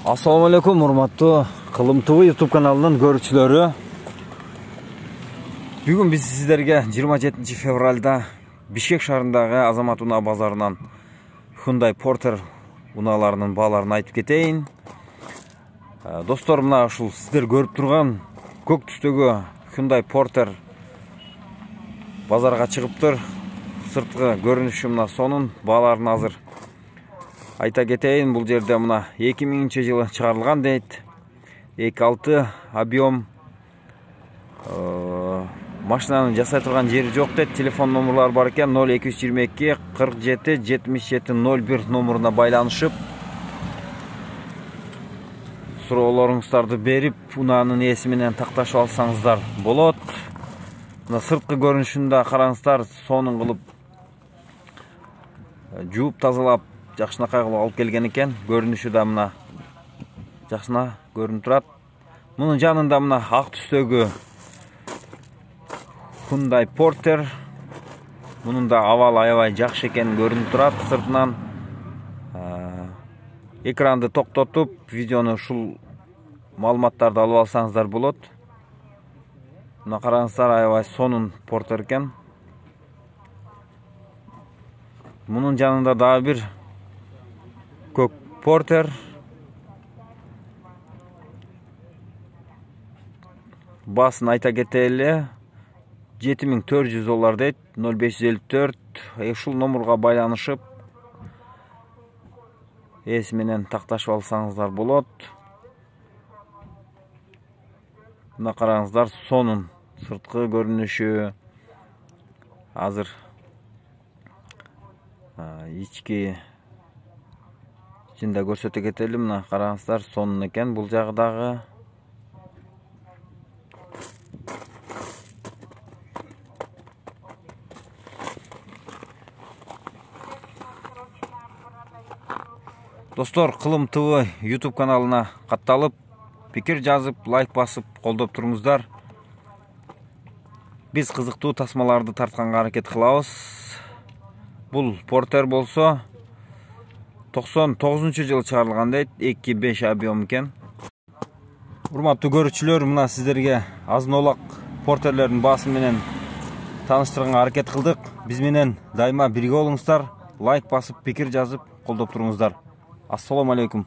Assalamu alaikum, урматтуу Кылым ТВ YouTube каналынын көрүүчүлөрү. Бүгүн биз сиздерге 27 февралда Бишкек шаарындагы Азамат унаа базарынан Hyundai Porter унааларынын бааларын айтып кетейин. Достор, мына ушул сиздер көрүп турган көк түстөгү Hyundai Porter базарга чыгыптыр. Сырткы көрүнүшү мына сонун, бааларын азыр айта кетейин. Бул жерде мына 2000-жылы чыгарылган дейт. 2.6 объем. Машинаны жасай турган жери жок дейт. Телефон номерлары бар экен. 0222 47 77 01 номуруна байланышып суроолоруңуздарды берип, унаанын ээси менен такташып алсаңыздар болот. Мына сырткы көрүнүшүндө караңыздар, сонун кылып жууп тазалап жакшынакай кылып алып келген экен. Көрүнүшү да мына жакшына көрүнүп турат. Мунун жанында мына ак түстөгү Hyundai Porter. Мунун да абалы аябай жакшы экени көрүнүп турат сыртынан. Экранды токтотуп, видеону ушул маалыматтарды алып алсаңыздар болот. Мына караңыздар, аябай сонун Porter экен. Мунун жанында дагы бир көк Porter. Басын айта кетели, $7400 дейт. 0554 ушул номурга байланышып ээси менен такташып алсаңыздар болот. Мына караңыздар, сонун сырткы көрүнүшү. Азыр ичинде көрсөтө кетели. Мына караңыздар, сонун экен бул жагы дагы. Достор, Кылым ТВ YouTube каналына катталып, пикир жазып, лайк басып, колдоп туруңуздар. Биз кызыктуу тасмаларды тартканга аракет кылабыз. Бул Porter болсо 99-жылы чыгарылган дейт. 2.5 объем экен. Урматтуу көрүүчүлөр, мына сиздерге азын-олак Porter'лердин баасы менен тааныштырганга аракет кылдык. Биз менен дайыма бирге болуңуздар. Лайк басып, пикир жазып, колдоп туруңуздар. Assalamu alaikum.